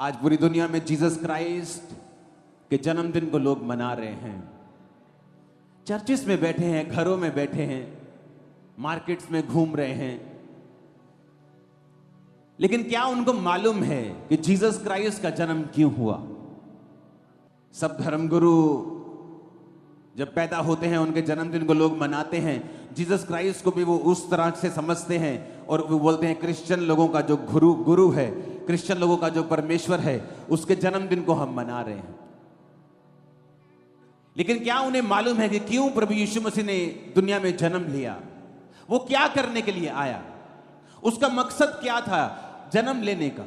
आज पूरी दुनिया में जीसस क्राइस्ट के जन्मदिन को लोग मना रहे हैं। चर्चिस में बैठे हैं, घरों में बैठे हैं, मार्केट्स में घूम रहे हैं, लेकिन क्या उनको मालूम है कि जीसस क्राइस्ट का जन्म क्यों हुआ? सब धर्मगुरु जब पैदा होते हैं उनके जन्मदिन को लोग मनाते हैं। जीसस क्राइस्ट को भी वो उस तरह से समझते हैं और वो बोलते हैं क्रिश्चियन लोगों का जो गुरु है, क्रिश्चियन लोगों का जो परमेश्वर है, उसके जन्मदिन को हम मना रहे हैं। लेकिन क्या उन्हें मालूम है कि क्यों प्रभु यीशु मसीह ने दुनिया में जन्म लिया? वो क्या करने के लिए आया? उसका मकसद क्या था जन्म लेने का?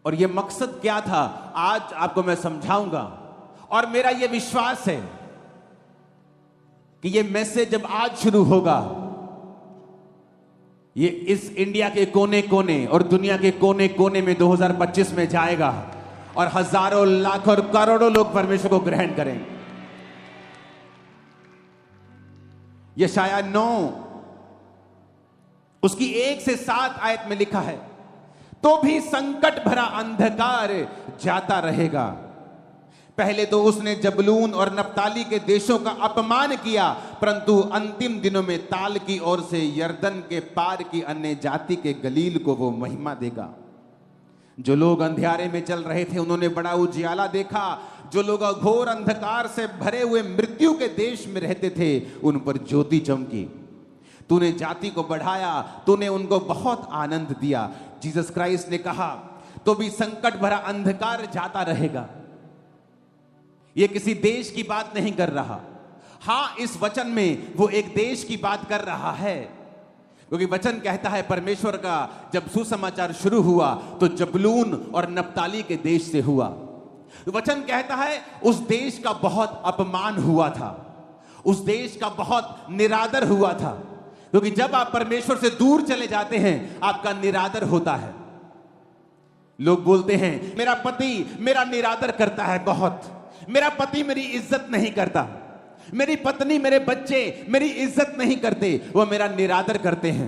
और ये मकसद क्या था आज आपको मैं समझाऊंगा। और मेरा ये विश्वास है कि ये मैसेज जब आज शुरू होगा, ये इस इंडिया के कोने कोने और दुनिया के कोने कोने में 2025 में जाएगा और हजारों लाखों और करोड़ों लोग परमेश्वर को ग्रहण करेंगे। यशाया 9 उसकी 1 से 7 आयत में लिखा है, तो भी संकट भरा अंधकार जाता रहेगा। पहले तो उसने जबलून और नप्ताली के देशों का अपमान किया, परंतु अंतिम दिनों में ताल की ओर से यरदन के पार की अन्य जाति के गलील को वो महिमा देगा। जो लोग अंधियारे में चल रहे थे उन्होंने बड़ा उजियाला देखा। जो लोग घोर अंधकार से भरे हुए मृत्यु के देश में रहते थे उन पर ज्योति चमकी। तूने जाति को बढ़ाया, तूने उनको बहुत आनंद दिया। जीसस क्राइस्ट ने कहा, तो भी संकट भरा अंधकार जाता रहेगा। यह किसी देश की बात नहीं कर रहा। हां, इस वचन में वो एक देश की बात कर रहा है, क्योंकि वचन कहता है परमेश्वर का जब सुसमाचार शुरू हुआ तो जबलून और नप्ताली के देश से हुआ। वचन कहता है उस देश का बहुत अपमान हुआ था, उस देश का बहुत निरादर हुआ था, क्योंकि जब आप परमेश्वर से दूर चले जाते हैं आपका निरादर होता है। लोग बोलते हैं मेरा पति मेरा निरादर करता है बहुत, मेरा पति मेरी इज्जत नहीं करता, मेरी पत्नी मेरे बच्चे मेरी इज्जत नहीं करते, वो मेरा निरादर करते हैं।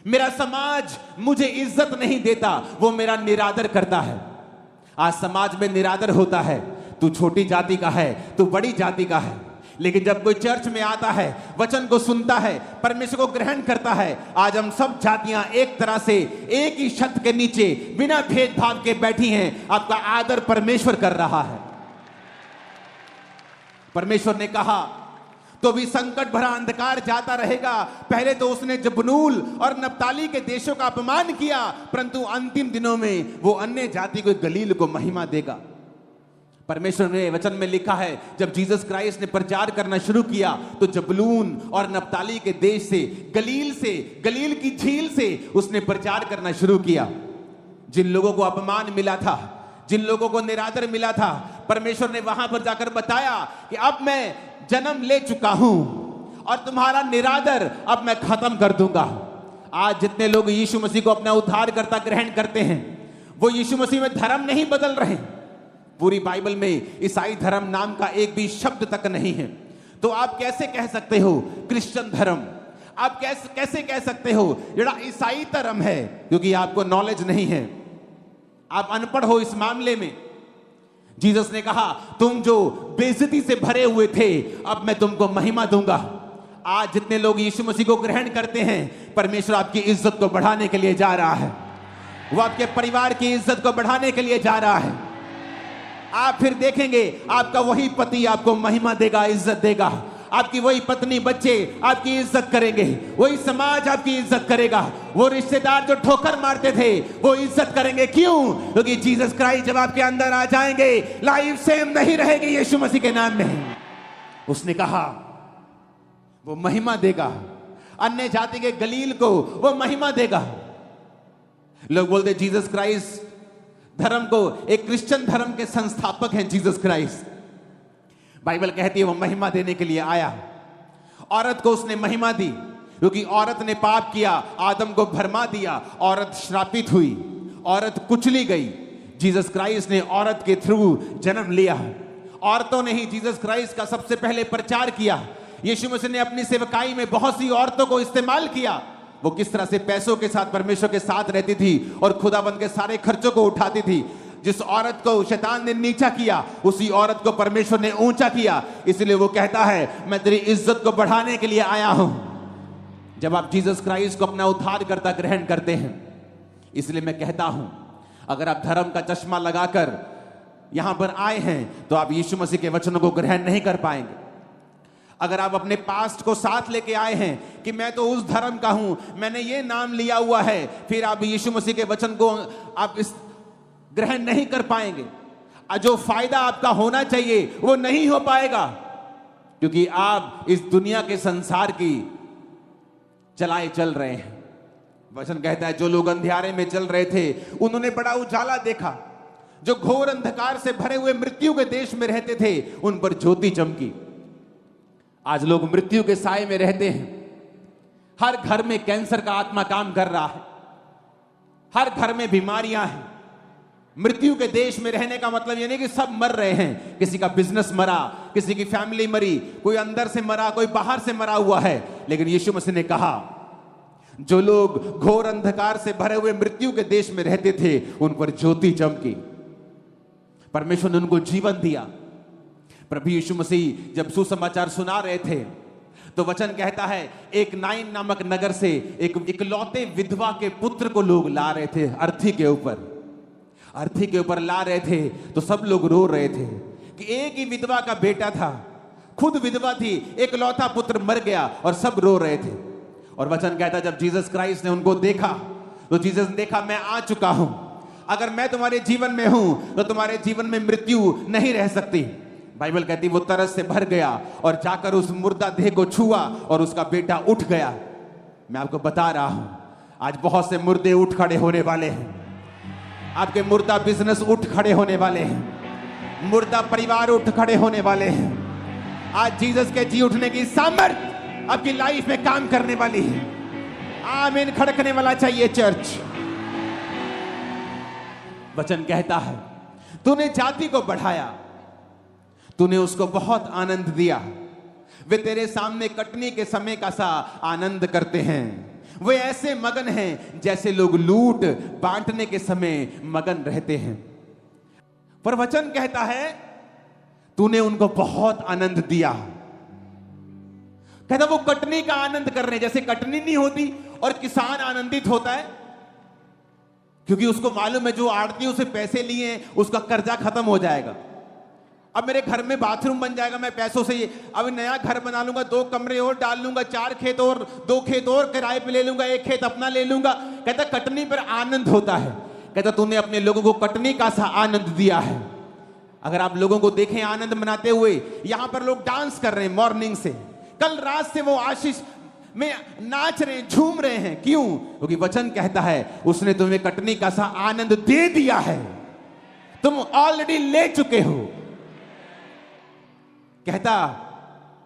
मेरा समाज मुझे इज्जत नहीं देता, वो मेरा निरादर करता है। आज समाज में निरादर होता है, तू छोटी जाति का है, तू बड़ी जाति का है। लेकिन जब कोई चर्च में आता है, वचन को सुनता है, परमेश्वर को ग्रहण करता है, आज हम सब जातियां एक तरह से एक ही छत के नीचे बिना भेदभाव के बैठी हैं। आपका आदर परमेश्वर कर रहा है। परमेश्वर ने कहा, तो भी संकट भरा अंधकार जाता रहेगा। पहले तो उसने जबनूल और नप्ताली के देशों का अपमान किया, परंतु अंतिम दिनों में वो अन्य जाति को गलील को महिमा देगा। परमेश्वर ने वचन में लिखा है, जब जीसस क्राइस्ट ने प्रचार करना शुरू किया तो जबलून और नप्ताली के देश से, गलील की झील से उसने प्रचार करना शुरू किया। जिन लोगों को अपमान मिला था, जिन लोगों को निरादर मिला था, परमेश्वर ने वहां पर जाकर बताया कि अब मैं जन्म ले चुका हूं और तुम्हारा निरादर अब मैं खत्म कर दूंगा। आज जितने लोग यीशु मसीह को अपना उद्धारकर्ता ग्रहण करते हैं, वो यीशु मसीह में धर्म नहीं बदल रहे। पूरी बाइबल में ईसाई धर्म नाम का एक भी शब्द तक नहीं है। तो आप कैसे कह सकते हो क्रिश्चियन धर्म? आप कैसे कह सकते हो जड़ा ईसाई धर्म है? क्योंकि आपको नॉलेज नहीं है, आप अनपढ़ हो इस मामले में। जीसस ने कहा, तुम जो बेइज्जती से भरे हुए थे, अब मैं तुमको महिमा दूंगा। आज जितने लोग यीशु मसीह को ग्रहण करते हैं, परमेश्वर आपकी इज्जत को बढ़ाने के लिए जा रहा है। वो आपके परिवार की इज्जत को बढ़ाने के लिए जा रहा है। आप फिर देखेंगे आपका वही पति आपको महिमा देगा, इज्जत देगा। आपकी वही पत्नी, बच्चे आपकी इज्जत करेंगे, वही समाज आपकी इज्जत करेगा। वो रिश्तेदार जो ठोकर मारते थे वो इज्जत करेंगे। क्यों? क्योंकि जीसस क्राइस्ट जब आपके अंदर आ जाएंगे, लाइफ सेम नहीं रहेगी यीशु मसीह के नाम में। उसने कहा वो महिमा देगा, अन्य जाति के गलील को वो महिमा देगा। लोग बोलते जीसस क्राइस्ट धर्म को, एक क्रिश्चियन धर्म के संस्थापक हैं जीसस क्राइस्ट। बाइबल कहती है वो महिमा देने के लिए आया। औरत को उसने महिमा दी, क्योंकि औरत ने पाप किया, आदम को भरमा दिया, औरत श्रापित हुई, औरत कुचली गई। जीसस क्राइस्ट ने औरत के थ्रू जन्म लिया। औरतों ने ही जीसस क्राइस्ट का सबसे पहले प्रचार किया। यीशु मसीह ने अपनी सेवकाई में बहुत सी औरतों को इस्तेमाल किया। वो किस तरह से पैसों के साथ परमेश्वर के साथ रहती थी और खुदाबंद के सारे खर्चों को उठाती थी। जिस औरत को शैतान ने नीचा किया, उसी औरत को परमेश्वर ने ऊंचा किया। इसलिए वो कहता है, मैं तेरी इज्जत को बढ़ाने के लिए आया हूं। जब आप जीसस क्राइस्ट को अपना उद्धारकर्ता ग्रहण करते हैं, इसलिए मैं कहता हूं, अगर आप धर्म का चश्मा लगाकर यहां पर आए हैं तो आप यीशु मसीह के वचनों को ग्रहण नहीं कर पाएंगे। अगर आप अपने पास्ट को साथ लेके आए हैं कि मैं तो उस धर्म का हूं, मैंने ये नाम लिया हुआ है, फिर आप यीशु मसीह के वचन को आप इस ग्रहण नहीं कर पाएंगे। जो फायदा आपका होना चाहिए वो नहीं हो पाएगा, क्योंकि आप इस दुनिया के संसार की चलाए चल रहे हैं। वचन कहता है, जो लोग अंधियारे में चल रहे थे उन्होंने बड़ा उजाला देखा। जो घोर अंधकार से भरे हुए मृत्यु के देश में रहते थे, उन पर ज्योति चमकी। आज लोग मृत्यु के साए में रहते हैं। हर घर में कैंसर का आत्मा काम कर रहा है, हर घर में बीमारियां हैं। मृत्यु के देश में रहने का मतलब ये नहीं कि सब मर रहे हैं। किसी का बिजनेस मरा, किसी की फैमिली मरी, कोई अंदर से मरा, कोई बाहर से मरा हुआ है। लेकिन यीशु मसीह ने कहा, जो लोग घोर अंधकार से भरे हुए मृत्यु के देश में रहते थे, उन पर ज्योति चमकी। परमेश्वर ने उनको जीवन दिया। प्रभु यीशु मसीह जब सुसमाचार सुना रहे थे तो वचन कहता है, एक नाइन नामक नगर से एक इकलौते विधवा के पुत्र को लोग ला रहे थे। अर्थी के ऊपर ला रहे थे तो सब लोग रो रहे थे कि एक ही विधवा का बेटा था, खुद विधवा थी, इकलौता पुत्र मर गया और सब रो रहे थे। और वचन कहता, जब जीसस क्राइस्ट ने उनको देखा तो जीसस ने देखा, मैं आ चुका हूं। अगर मैं तुम्हारे जीवन में हूं तो तुम्हारे जीवन में मृत्यु नहीं रह सकती। बाइबल कहती वो तरस से भर गया और जाकर उस मुर्दा देह को छुआ और उसका बेटा उठ गया। मैं आपको बता रहा हूं, आज बहुत से मुर्दे उठ खड़े होने वाले हैं। आपके मुर्दा बिजनेस उठ खड़े होने वाले हैं, मुर्दा परिवार उठ खड़े होने वाले हैं। आज जीसस के जी उठने की सामर्थ आपकी लाइफ में काम करने वाली है। आमीन खड़कने वाला चाहिए चर्च। वचन कहता है, तूने जाति को बढ़ाया, तूने उसको बहुत आनंद दिया। वे तेरे सामने कटनी के समय का सा आनंद करते हैं। वे ऐसे मगन हैं जैसे लोग लूट बांटने के समय मगन रहते हैं। पर वचन कहता है, तूने उनको बहुत आनंद दिया। कहता वो कटनी का आनंद कर रहे हैं। जैसे कटनी नहीं होती और किसान आनंदित होता है, क्योंकि उसको मालूम है जो आड़ती उसे पैसे लिए उसका कर्जा खत्म हो जाएगा। अब मेरे घर में बाथरूम बन जाएगा, मैं पैसों से अब नया घर बना लूंगा, 2 कमरे और डाल लूंगा, 4 खेत और 2 खेत और किराए पे ले लूंगा, 1 खेत अपना ले लूंगा। कहता कटनी पर आनंद होता है। कहता तूने अपने लोगों को कटनी का सा आनंद दिया है। अगर आप लोगों को देखें आनंद मनाते हुए, यहां पर लोग डांस कर रहे हैं मॉर्निंग से, कल रात से वो आशीष में नाच रहे हैं, झूम रहे हैं। क्यों? क्योंकि वचन कहता है उसने तुम्हें कटनी का सा आनंद दे दिया है, तुम ऑलरेडी ले चुके हो। कहता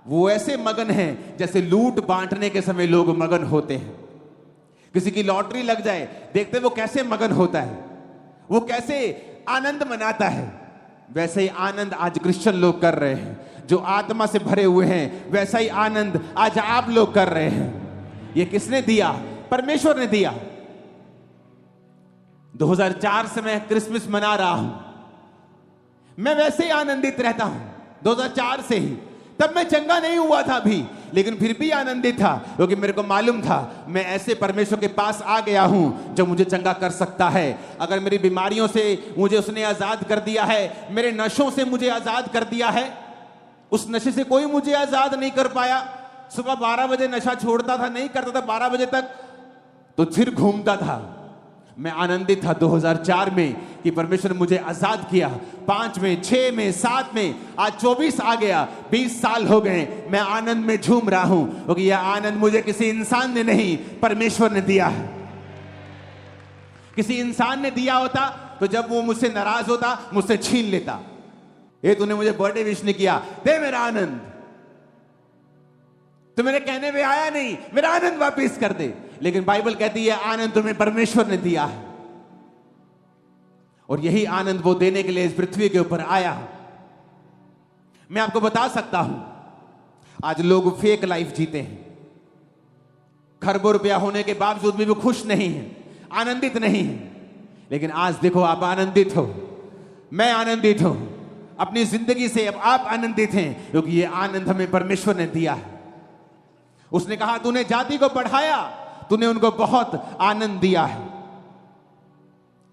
वो ऐसे मगन हैं जैसे लूट बांटने के समय लोग मगन होते हैं। किसी की लॉटरी लग जाए, देखते वो कैसे मगन होता है, वो कैसे आनंद मनाता है। वैसे ही आनंद आज क्रिश्चियन लोग कर रहे हैं। जो आत्मा से भरे हुए हैं, वैसा ही आनंद आज आप लोग कर रहे हैं। ये किसने दिया? परमेश्वर ने दिया। 2004 से मैं क्रिसमस मना रहा हूं, मैं वैसे ही आनंदित रहता हूं 2004 से ही। तब मैं चंगा नहीं हुआ था अभी, लेकिन फिर भी आनंदित था, क्योंकि मेरे को मालूम था मैं ऐसे परमेश्वर के पास आ गया हूं जो मुझे चंगा कर सकता है। अगर मेरी बीमारियों से मुझे उसने आजाद कर दिया है, मेरे नशों से मुझे आजाद कर दिया है, उस नशे से कोई मुझे आजाद नहीं कर पाया। सुबह 12 बजे नशा छोड़ता था, नहीं करता था 12 बजे तक, तो फिर घूमता था। मैं आनंदित था 2004 में कि परमेश्वर ने मुझे आजाद किया। 5 में, 6 में, 7 में, आज 24 आ गया, 20 साल हो गए, मैं आनंद में झूम रहा हूं, क्योंकि यह आनंद मुझे किसी इंसान ने नहीं, परमेश्वर ने दिया है। किसी इंसान ने दिया होता तो जब वो मुझसे नाराज होता, मुझसे छीन लेता। ये तूने मुझे बर्थडे विश नहीं किया, दे मेरा आनंद, तो मेरे कहने में आया नहीं, मेरा आनंद वापस कर दे। लेकिन बाइबल कहती है आनंद तुम्हें परमेश्वर ने दिया है, और यही आनंद वो देने के लिए इस पृथ्वी के ऊपर आया। मैं आपको बता सकता हूं, आज लोग फेक लाइफ जीते हैं, खरबों रुपया होने के बावजूद भी वो खुश नहीं है, आनंदित नहीं है। लेकिन आज देखो आप आनंदित हो, मैं आनंदित हूं अपनी जिंदगी से। अब आप आनंदित हैं क्योंकि ये आनंद हमें परमेश्वर ने दिया है। उसने कहा तूने जाति को बढ़ाया, तूने उनको बहुत आनंद दिया है।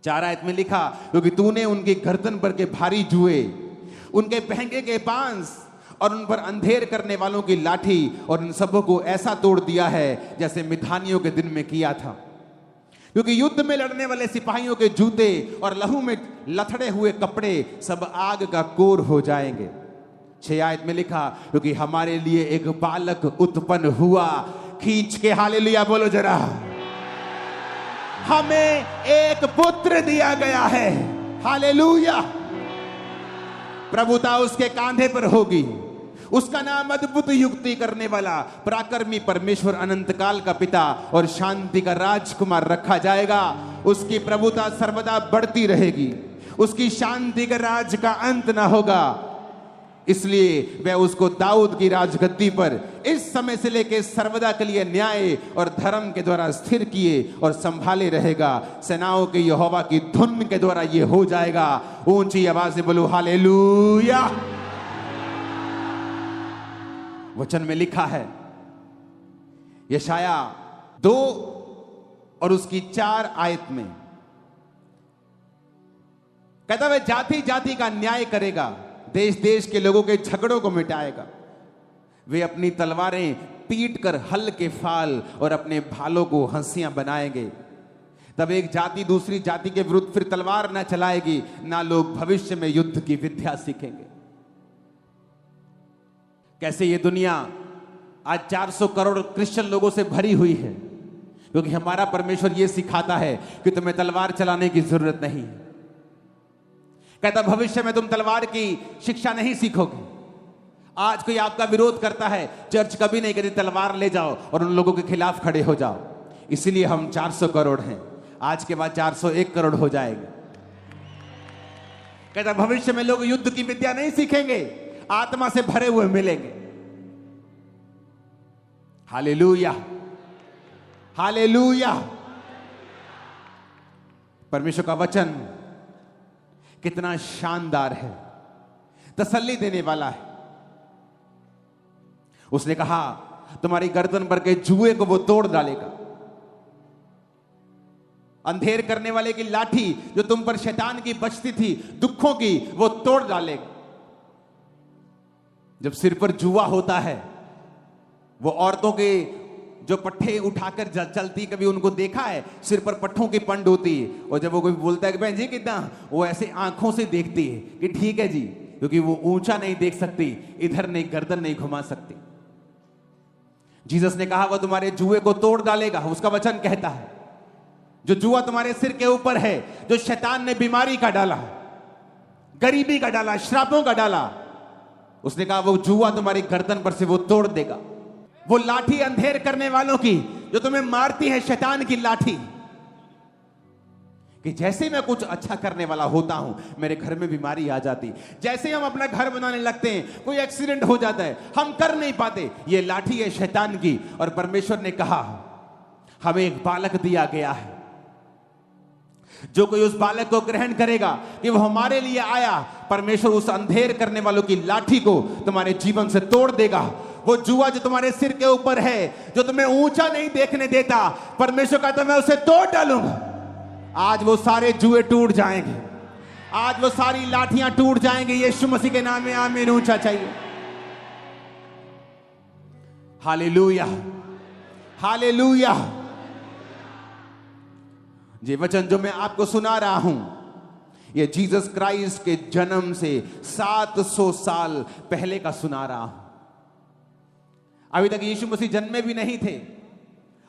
4 आयत में लिखा क्योंकि तूने उनकी गर्दन पर के भारी जुए, उनके पहंगे के बांस और उन पर अंधेर करने वालों की लाठी और उन सबों को ऐसा तोड़ दिया है जैसे मिधानियों के दिन में किया था। क्योंकि युद्ध में लड़ने वाले सिपाहियों के जूते और लहू में लथड़े हुए कपड़े सब आग का कोर हो जाएंगे। 6 आयत में लिखा क्योंकि हमारे लिए एक बालक उत्पन्न हुआ। खींच के हालेलुया बोलो जरा। हमें एक पुत्र दिया गया है, हालेलुया। प्रभुता उसके कांधे पर होगी, उसका नाम अद्भुत युक्ति करने वाला, पराक्रमी परमेश्वर, अनंत काल का पिता और शांति का राजकुमार रखा जाएगा। उसकी प्रभुता सर्वदा बढ़ती रहेगी, उसकी शांति का राज का अंत ना होगा। इसलिए वह उसको दाऊद की राजगद्दी पर इस समय से लेकर सर्वदा के लिए न्याय और धर्म के द्वारा स्थिर किए और संभाले रहेगा। सेनाओं के यहोवा की धुन के द्वारा ये हो जाएगा। ऊंची आवाज से बोलो हालेलुया। वचन में लिखा है, यशाया 2 और उसकी 4 आयत में कहता है, जाति जाति का न्याय करेगा, देश देश के लोगों के झगड़ों को मिटाएगा। वे अपनी तलवारें पीट कर हल के फाल और अपने भालों को हंसियां बनाएंगे। तब एक जाति दूसरी जाति के विरुद्ध फिर तलवार ना चलाएगी, ना लोग भविष्य में युद्ध की विद्या सीखेंगे। कैसे ये दुनिया आज 400 करोड़ क्रिश्चियन लोगों से भरी हुई है, क्योंकि हमारा परमेश्वर ये सिखाता है कि तुम्हें तलवार चलाने की जरूरत नहीं। कहता भविष्य में तुम तलवार की शिक्षा नहीं सीखोगे। आज कोई आपका विरोध करता है, चर्च कभी नहीं कहती तलवार ले जाओ और उन लोगों के खिलाफ खड़े हो जाओ। इसीलिए हम 400 करोड़ हैं, आज के बाद 401 करोड़ हो जाएंगे। कहता भविष्य में लोग युद्ध की विद्या नहीं सीखेंगे, आत्मा से भरे हुए मिलेंगे। Hallelujah, hallelujah. परमेश्वर का वचन कितना शानदार है, तसल्ली देने वाला है। उसने कहा तुम्हारी गर्दन पर के जुए को वो तोड़ डालेगा, अंधेर करने वाले की लाठी जो तुम पर शैतान की बचती थी दुखों की, वो तोड़ डालेगा। जब सिर पर जुआ होता है, वो औरतों के जो पट्टे उठाकर चलती, कभी उनको देखा है? सिर पर पट्टों की पंड होती है, और जब वो कोई बोलता है कि बहन जी कितना, वो ऐसे आंखों से देखती है कि ठीक है जी, क्योंकि वो ऊंचा नहीं देख सकती, इधर नहीं, गर्दन नहीं घुमा सकती। जीसस ने कहा वो तुम्हारे जुए को तोड़ डालेगा। उसका वचन कहता है जो जुआ तुम्हारे सिर के ऊपर है, जो शैतान ने बीमारी का डाला, गरीबी का डाला, श्रापों का डाला, उसने कहा वो जुआ तुम्हारी गर्दन पर से वो तोड़ देगा। वो लाठी अंधेर करने वालों की जो तुम्हें मारती है, शैतान की लाठी, कि जैसे मैं कुछ अच्छा करने वाला होता हूं मेरे घर में बीमारी आ जाती। जैसे हम अपना घर बनाने लगते हैं, कोई एक्सीडेंट हो जाता है, हम कर नहीं पाते, ये लाठी है शैतान की। और परमेश्वर ने कहा हमें एक बालक दिया गया है, जो कोई उस बालक को ग्रहण करेगा कि वो हमारे लिए आया, परमेश्वर उस अंधेर करने वालों की लाठी को तुम्हारे जीवन से तोड़ देगा। वो जुआ जो तुम्हारे सिर के ऊपर है, जो तुम्हें ऊंचा नहीं देखने देता, परमेश्वर कहता मैं उसे तोड़ डालूंगा। आज वो सारे जुए टूट जाएंगे, आज वो सारी लाठियां टूट जाएंगी। यीशु मसीह के नाम में आमीन। ऊंचा चाहिए। Hallelujah, hallelujah. ये वचन जो मैं आपको सुना रहा हूं, ये जीसस क्राइस्ट के जन्म से 700 साल पहले का सुना रहा हूं। अभी तक यीशु मसीह जन्मे भी नहीं थे,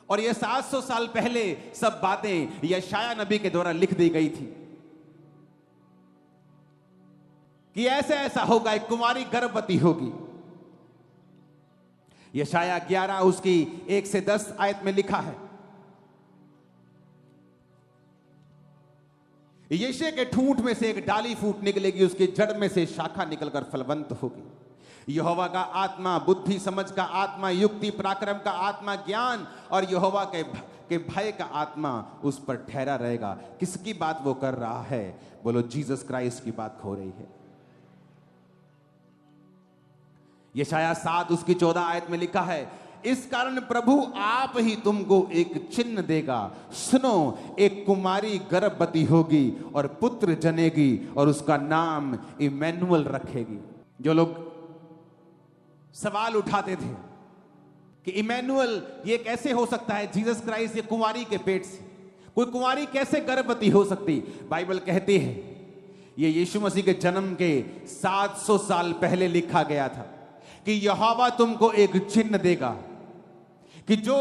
और ये 700 साल पहले सब बातें यशाया नबी के द्वारा लिख दी गई थी कि ऐसा ऐसा होगा, एक कुमारी गर्भवती होगी। यशाया 11 उसकी 1 से 10 आयत में लिखा है, यीशे के ठूंठ में से एक डाली फूट निकलेगी, उसकी जड़ में से शाखा निकलकर फलवंत होगी। यहोवा का आत्मा बुद्धि समझ का आत्मा, युक्ति पराक्रम का आत्मा, ज्ञान और यहोवा के भय का आत्मा उस पर ठहरा रहेगा। किसकी बात वो कर रहा है? बोलो, जीसस क्राइस्ट की बात हो रही है। यशायाह 7 उसकी 14 आयत में लिखा है, इस कारण प्रभु आप ही तुमको एक चिन्ह देगा, सुनो, एक कुमारी गर्भवती होगी और पुत्र जनेगी और उसका नाम इमैनुअल रखेगी। जो लोग सवाल उठाते थे कि इमैनुअल ये कैसे हो सकता है, जीसस क्राइस्ट ये कुंवारी के पेट से, कोई कुंवारी कैसे गर्भवती हो सकती? बाइबल कहती है ये यीशु मसीह के जन्म के 700 साल पहले लिखा गया था कि यहोवा तुमको एक चिन्ह देगा कि जो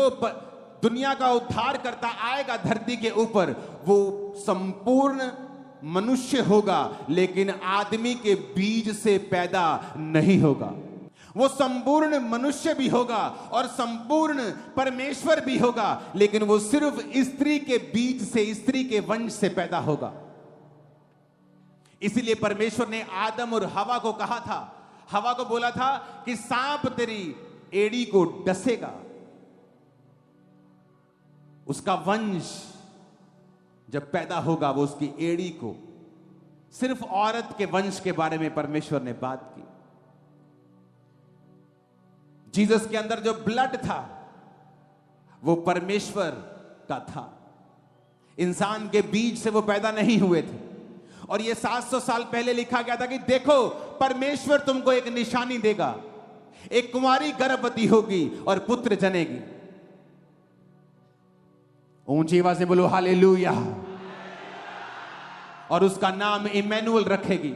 दुनिया का उद्धार करता आएगा धरती के ऊपर, वो संपूर्ण मनुष्य होगा लेकिन आदमी के बीज से पैदा नहीं होगा। वो संपूर्ण मनुष्य भी होगा और संपूर्ण परमेश्वर भी होगा, लेकिन वो सिर्फ स्त्री के बीज से, स्त्री के वंश से पैदा होगा। इसीलिए परमेश्वर ने आदम और हवा को कहा था, हवा को बोला था कि सांप तेरी एड़ी को डसेगा। उसका वंश जब पैदा होगा वो उसकी एड़ी को, सिर्फ औरत के वंश के बारे में परमेश्वर ने बात की। जीसस के अंदर जो ब्लड था वो परमेश्वर का था, इंसान के बीज से वो पैदा नहीं हुए थे। और ये 700 साल पहले लिखा गया था कि देखो परमेश्वर तुमको एक निशानी देगा, एक कुंवारी गर्भवती होगी और पुत्र जनेगी। ऊंची आवाज से बोलो हालेलुया। और उसका नाम इमैनुअल रखेगी।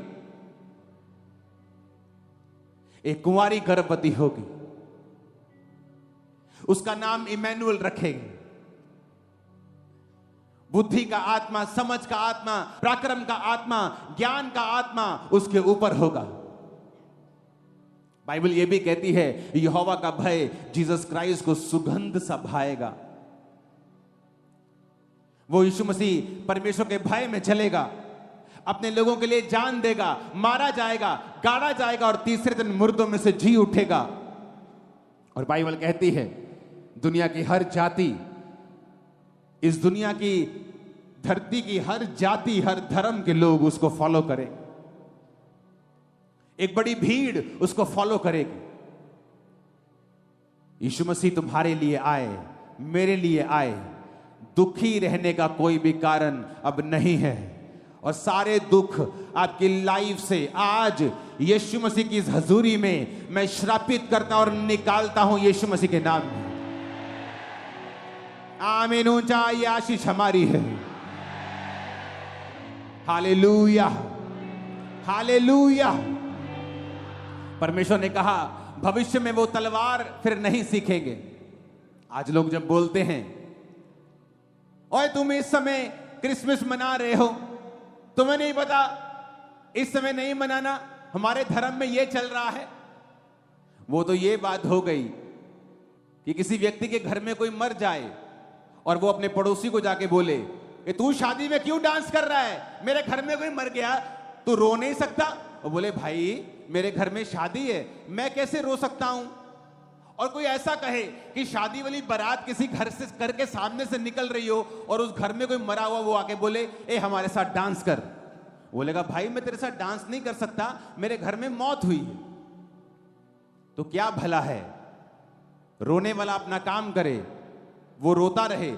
एक कुंवारी गर्भवती होगी, उसका नाम इमैनुअल रखेगी। बुद्धि का आत्मा, समझ का आत्मा, पराक्रम का आत्मा, ज्ञान का आत्मा उसके ऊपर होगा। बाइबल यह भी कहती है यहोवा का भय जीसस क्राइस्ट को सुगंध सा भाएगा। वो यीशु मसीह परमेश्वर के भय में चलेगा, अपने लोगों के लिए जान देगा, मारा जाएगा, गाड़ा जाएगा और तीसरे दिन मुर्दों में से जी उठेगा। और बाइबल कहती है दुनिया की हर जाति, इस दुनिया की धरती की हर जाति, हर धर्म के लोग उसको फॉलो करें। एक बड़ी भीड़ उसको फॉलो करेगी। यीशु मसीह तुम्हारे लिए आए, मेरे लिए आए। दुखी रहने का कोई भी कारण अब नहीं है और सारे दुख आपकी लाइफ से आज यीशु मसीह की इस हजूरी में मैं श्रापित करता और निकालता हूं यीशु मसीह के नाम में। आमीन। ऊंचा ये आशीष हमारी है। Hallelujah, hallelujah. परमेश्वर ने कहा भविष्य में वो तलवार फिर नहीं सीखेंगे। आज लोग जब बोलते हैं ओए तुम इस समय क्रिसमस मना रहे हो, तुम्हें नहीं पता इस समय नहीं मनाना, हमारे धर्म में ये चल रहा है। वो तो ये बात हो गई कि किसी व्यक्ति के घर में कोई मर जाए और वो अपने पड़ोसी को जाके बोले कि तू शादी में क्यों डांस कर रहा है, मेरे घर में कोई मर गया, तू रो नहीं सकता? वो बोले भाई मेरे घर में शादी है, मैं कैसे रो सकता हूं? और कोई ऐसा कहे कि शादी वाली बारात किसी घर के सामने से निकल रही हो और उस घर में कोई मरा हुआ, वो आके बोले ए हमारे साथ डांस कर। बोलेगा भाई मैं तेरे साथ डांस नहीं कर सकता, मेरे घर में मौत हुई है। तो क्या भला है, रोने वाला अपना काम करे, वो रोता रहे,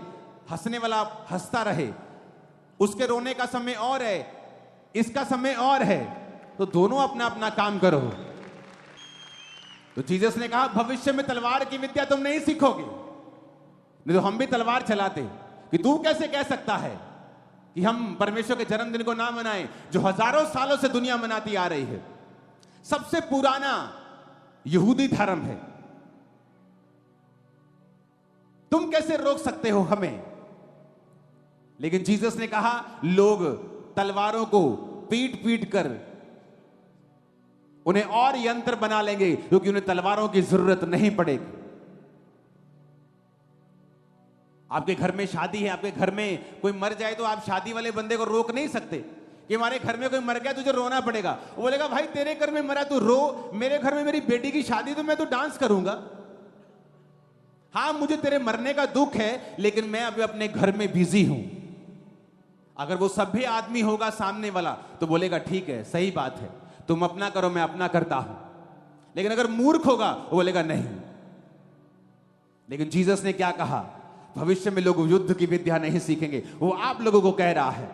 हंसने वाला हंसता रहे। उसके रोने का समय और है, इसका समय और है, तो दोनों अपना अपना काम करो। तो जीसस ने कहा भविष्य में तलवार की विद्या तुम नहीं सीखोगे। नहीं तो हम भी तलवार चलाते कि तू कैसे कह सकता है कि हम परमेश्वर के जन्मदिन को ना मनाएं जो हजारों सालों से दुनिया मनाती आ रही है। सबसे पुराना यहूदी धर्म है, तुम कैसे रोक सकते हो हमें? लेकिन जीसस ने कहा लोग तलवारों को पीट पीट कर उन्हें और यंत्र बना लेंगे क्योंकि उन्हें तलवारों की जरूरत नहीं पड़ेगी। आपके घर में शादी है, आपके घर में कोई मर जाए तो आप शादी वाले बंदे को रोक नहीं सकते कि हमारे घर में कोई मर गया तुझे रोना पड़ेगा। वो बोलेगा भाई तेरे घर में मरा तू रो, मेरे घर में मेरी बेटी की शादी तो मैं तो डांस करूंगा। हाँ मुझे तेरे मरने का दुख है, लेकिन मैं अभी अपने घर में बिजी हूं। अगर वो सभ्य आदमी होगा सामने वाला तो बोलेगा ठीक है, सही बात है, तुम अपना करो मैं अपना करता हूं। लेकिन अगर मूर्ख होगा वो बोलेगा नहीं। लेकिन जीसस ने क्या कहा, भविष्य में लोग युद्ध की विद्या नहीं सीखेंगे, वो आप लोगों को कह रहा है।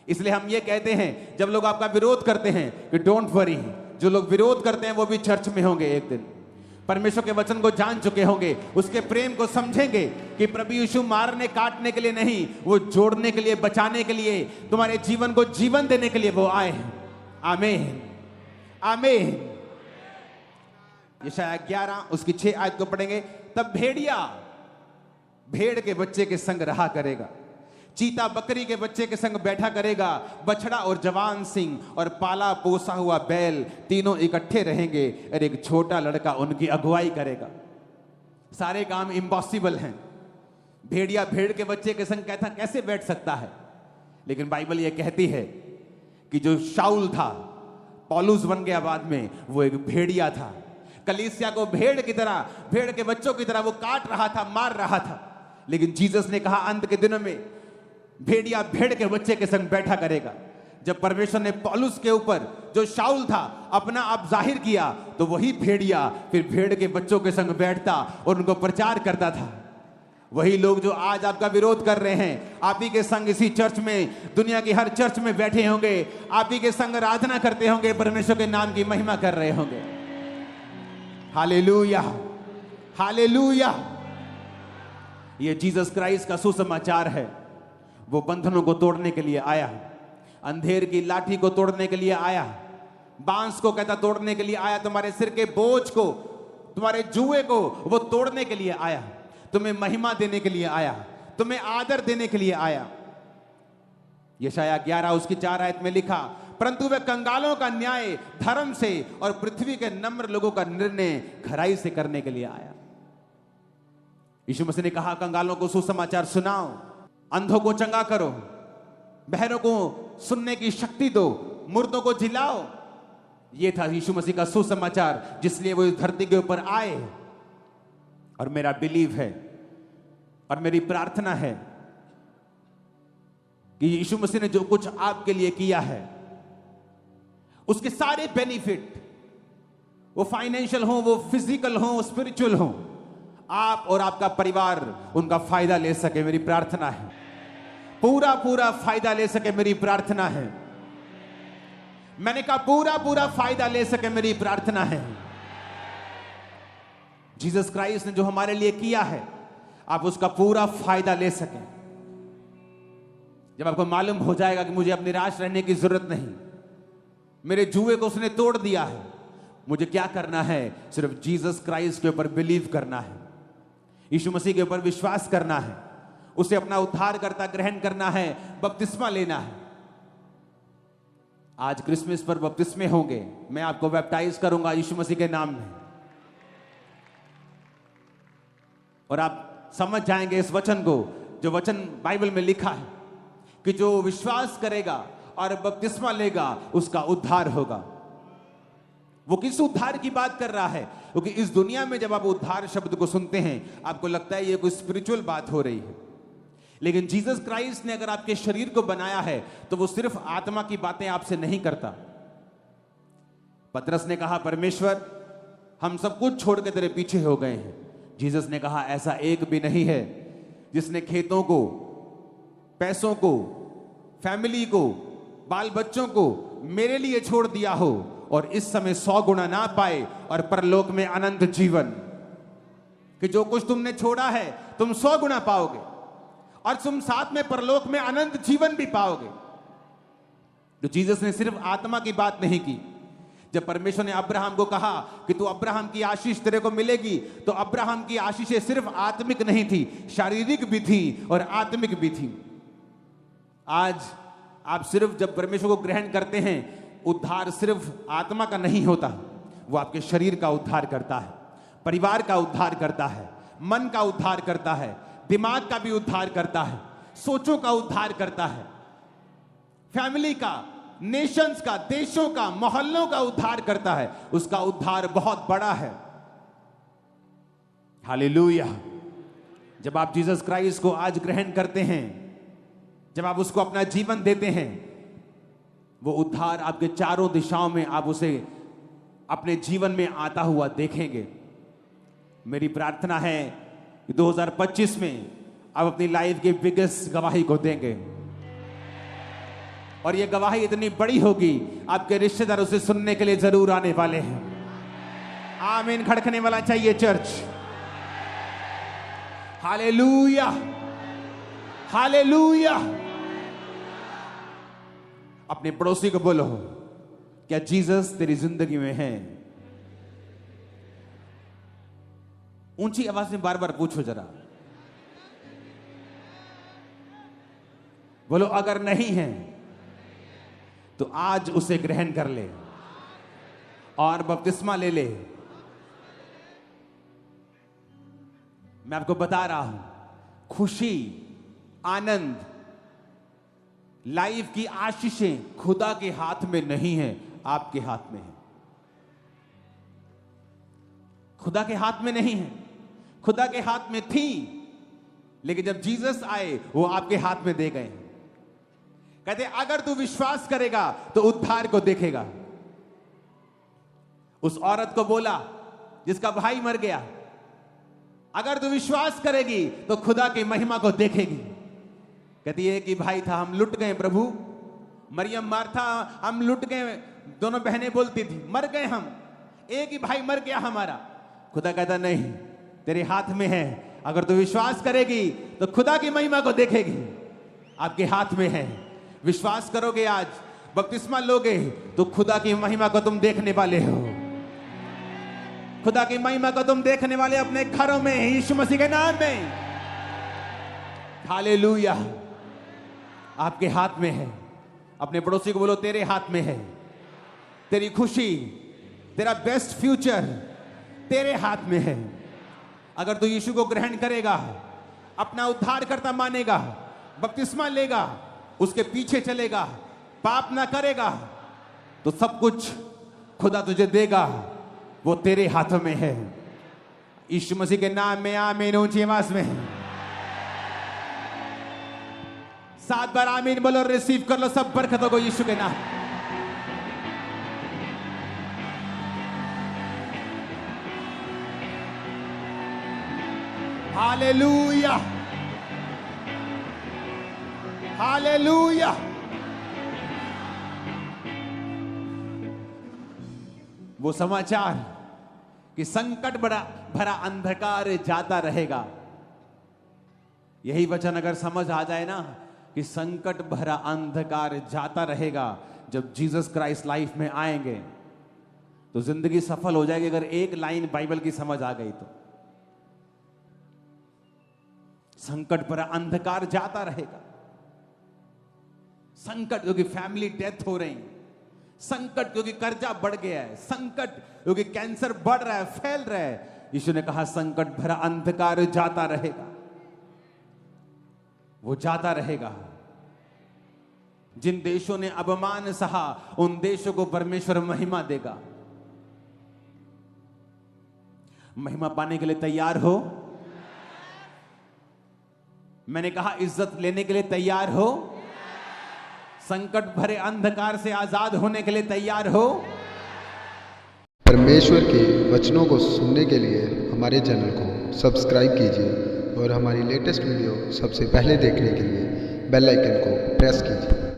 इसलिए हम ये कहते हैं जब लोग आपका विरोध करते हैं कि डोंट वरी, जो लोग विरोध करते हैं वो भी चर्च में होंगे एक दिन, परमेश्वर के वचन को जान चुके होंगे, उसके प्रेम को समझेंगे कि प्रभु यीशु मारने काटने के लिए नहीं, वो जोड़ने के लिए, बचाने के लिए, तुम्हारे जीवन को जीवन देने के लिए वो आए हैं। आमीन आमीन। यशायाह 11 उसकी 6 आयत को पढ़ेंगे। तब भेड़िया भेड़ के बच्चे के संग रहा करेगा, चीता बकरी के बच्चे के संग बैठा करेगा, बछड़ा और जवान सिंह और पाला पोसा हुआ बैल तीनों इकट्ठे रहेंगे और एक छोटा लड़का उनकी अगुवाई करेगा। सारे काम इम्पॉसिबल हैं। भेड़िया भेड़ के बच्चे के संग कहता कैसे बैठ सकता है? लेकिन बाइबल यह कहती है कि जो शाऊल था, पौलुस बन गया बाद में, वो एक भेड़िया था। कलीसिया को भेड़ की तरह, भेड़ के बच्चों की तरह वो काट रहा था, मार रहा था। लेकिन जीसस ने कहा अंत के दिनों में भेड़िया भेड़ के बच्चे के संग बैठा करेगा। जब परमेश्वर ने पौलुस के ऊपर जो शाऊल था अपना आप जाहिर किया, तो वही भेड़िया फिर भेड़ के बच्चों के संग बैठता और उनको प्रचार करता था। वही लोग जो आज आपका विरोध कर रहे हैं, आप ही के संग इसी चर्च में, दुनिया की हर चर्च में बैठे होंगे, आप ही के संग आराधना करते होंगे, परमेश्वर के नाम की महिमा कर रहे होंगे। Hallelujah hallelujah. ये जीसस क्राइस्ट का सुसमाचार है। वो बंधनों को तोड़ने के लिए आया, अंधेर की लाठी को तोड़ने के लिए आया, बांस को कहता तोड़ने के लिए आया, तुम्हारे सिर के बोझ को, तुम्हारे जुए को वो तोड़ने के लिए आया, तुम्हें महिमा देने के लिए आया, तुम्हें आदर देने के लिए आया। यशायाह 11 उसकी 4 आयत में लिखा, परंतु वह कंगालों का न्याय धर्म से और पृथ्वी के नम्र लोगों का निर्णय खराई से करने के लिए आया। यीशु मसीह ने कहा कंगालों को सुसमाचार सुनाओ, अंधों को चंगा करो, बहरों को सुनने की शक्ति दो, मुर्दों को जिलाओ। यह था यीशु मसीह का सुसमाचार, जिसलिए वो इस धरती के ऊपर आए। और मेरा बिलीव है और मेरी प्रार्थना है कि यीशु मसीह ने जो कुछ आपके लिए किया है, उसके सारे बेनिफिट, वो फाइनेंशियल हो, वो फिजिकल हो, स्पिरिचुअल हो, आप और आपका परिवार उनका फायदा ले सके, मेरी प्रार्थना है। पूरा पूरा फायदा ले सके, मेरी प्रार्थना है। मैंने कहा पूरा पूरा फायदा ले सके, मेरी प्रार्थना है। जीसस क्राइस्ट ने जो हमारे लिए किया है, आप उसका पूरा फायदा ले सकें। जब आपको मालूम हो जाएगा कि मुझे अब निराश रहने की जरूरत नहीं, मेरे जुए को उसने तोड़ दिया है, मुझे क्या करना है? सिर्फ जीसस क्राइस्ट के ऊपर बिलीव करना है, यीशु मसीह के ऊपर विश्वास करना है, उसे अपना उद्धारकर्ता ग्रहण करना है, बपतिस्मा लेना है। आज क्रिसमस पर बपतिस्मे होंगे, मैं आपको बैप्टाइज करूंगा यीशु मसीह के नाम में, और आप समझ जाएंगे इस वचन को, जो वचन बाइबल में लिखा है कि जो विश्वास करेगा और बपतिस्मा लेगा उसका उद्धार होगा। वो किस उद्धार की बात कर रहा है? क्योंकि इस दुनिया में जब आप उद्धार शब्द को सुनते हैं, आपको लगता है ये कोई स्पिरिचुअल बात हो रही है। लेकिन जीसस क्राइस्ट ने अगर आपके शरीर को बनाया है, तो वो सिर्फ आत्मा की बातें आपसे नहीं करता। पतरस ने कहा परमेश्वर हम सब कुछ छोड़ के तेरे पीछे हो गए हैं। जीसस ने कहा ऐसा एक भी नहीं है जिसने खेतों को, पैसों को, फैमिली को, बाल बच्चों को मेरे लिए छोड़ दिया हो और इस समय 100 गुना ना पाए और परलोक में अनंत जीवन। कि जो कुछ तुमने छोड़ा है तुम 100 गुना पाओगे और तुम साथ में परलोक में अनंत जीवन भी पाओगे। तो जीसस ने सिर्फ आत्मा की बात नहीं की। जब परमेश्वर ने अब्राहम को कहा कि तू अब्राहम की आशीष तेरे को मिलेगी, तो अब्राहम की आशीषें सिर्फ आत्मिक नहीं थी, शारीरिक भी थी और आत्मिक भी थी। आज आप सिर्फ जब परमेश्वर को ग्रहण करते हैं, उद्धार सिर्फ आत्मा का नहीं होता, वो आपके शरीर का उद्धार करता है, परिवार का उद्धार करता है, मन का उद्धार करता है, दिमाग का भी उद्धार करता है, सोचों का उद्धार करता है, फैमिली का, नेशंस का, देशों का, मोहल्लों का उद्धार करता है, उसका उद्धार बहुत बड़ा है। हालेलुया। जब आप जीसस क्राइस्ट को आज ग्रहण करते हैं, जब आप उसको अपना जीवन देते हैं, वो उद्धार आपके चारों दिशाओं में आप उसे अपने जीवन में आता हुआ देखेंगे। मेरी प्रार्थना है कि 2025 में आप अपनी लाइफ की बिगेस्ट गवाही को देंगे, और ये गवाही इतनी बड़ी होगी, आपके रिश्तेदार उसे सुनने के लिए जरूर आने वाले हैं। आमीन खड़कने वाला चाहिए चर्च। Hallelujah, hallelujah. अपने पड़ोसी को बोलो, क्या जीसस तेरी जिंदगी में है? ऊंची आवाज में बार बार पूछो जरा। बोलो अगर नहीं है तो आज उसे ग्रहण कर ले और बपतिस्मा ले ले। मैं आपको बता रहा हूं, खुशी, आनंद, लाइफ की आशीषें खुदा के हाथ में नहीं है, आपके हाथ में है। खुदा के हाथ में नहीं है, खुदा के हाथ में थी, लेकिन जब जीसस आए वो आपके हाथ में दे गए। कहते अगर तू विश्वास करेगा तो उद्धार को देखेगा। उस औरत को बोला जिसका भाई मर गया, अगर तू विश्वास करेगी तो खुदा की महिमा को देखेगी। कहती है कि भाई था, हम लुट गए प्रभु। मरियम, मार्था, हम लुट गए। दोनों बहनें बोलती थी मर गए हम, एक ही भाई मर गया हमारा। खुदा कहता नहीं, तेरे हाथ में है। अगर तू विश्वास करेगी तो खुदा की महिमा को देखेगी। आपके हाथ में है। विश्वास करोगे, आज बपतिस्मा लोगे तो खुदा की महिमा को तुम देखने वाले हो। खुदा की महिमा को तुम देखने वाले अपने घरों में, यीशु मसीह के नाम में। हालेलुया। आपके हाथ में है। अपने पड़ोसी को बोलो तेरे हाथ में है। तेरी खुशी, तेरा बेस्ट फ्यूचर तेरे हाथ में है। अगर तू यीशु को ग्रहण करेगा, अपना उद्धारकर्ता मानेगा, बपतिस्मा लेगा, उसके पीछे चलेगा, पाप ना करेगा, तो सब कुछ खुदा तुझे देगा। वो तेरे हाथों में है। यीशु मसीह के नाम में आमीन। ऊंची आवाज में 7 बार आमीन बोलो, रिसीव कर लो सब बरकतों को यीशु के नाम। Hallelujah, hallelujah. वो समाचार कि संकट भरा अंधकार जाता रहेगा, यही वचन अगर समझ आ जाए ना कि संकट भरा अंधकार जाता रहेगा, जब जीसस क्राइस्ट लाइफ में आएंगे तो जिंदगी सफल हो जाएगी। अगर एक लाइन बाइबल की समझ आ गई तो संकट भरा अंधकार जाता रहेगा। संकट क्योंकि फैमिली डेथ हो रही, संकट क्योंकि कर्जा बढ़ गया है, संकट क्योंकि कैंसर बढ़ रहा है, फैल रहा है। यीशु ने कहा संकट भरा अंधकार जाता रहेगा, वो जाता रहेगा। जिन देशों ने अपमान सहा, उन देशों को परमेश्वर महिमा देगा। महिमा पाने के लिए तैयार हो? मैंने कहा इज्जत लेने के लिए तैयार हो? संकट भरे अंधकार से आजाद होने के लिए तैयार हो? परमेश्वर के वचनों को सुनने के लिए हमारे चैनल को सब्सक्राइब कीजिए और हमारी लेटेस्ट वीडियो सबसे पहले देखने के लिए बेल आइकन को प्रेस कीजिए।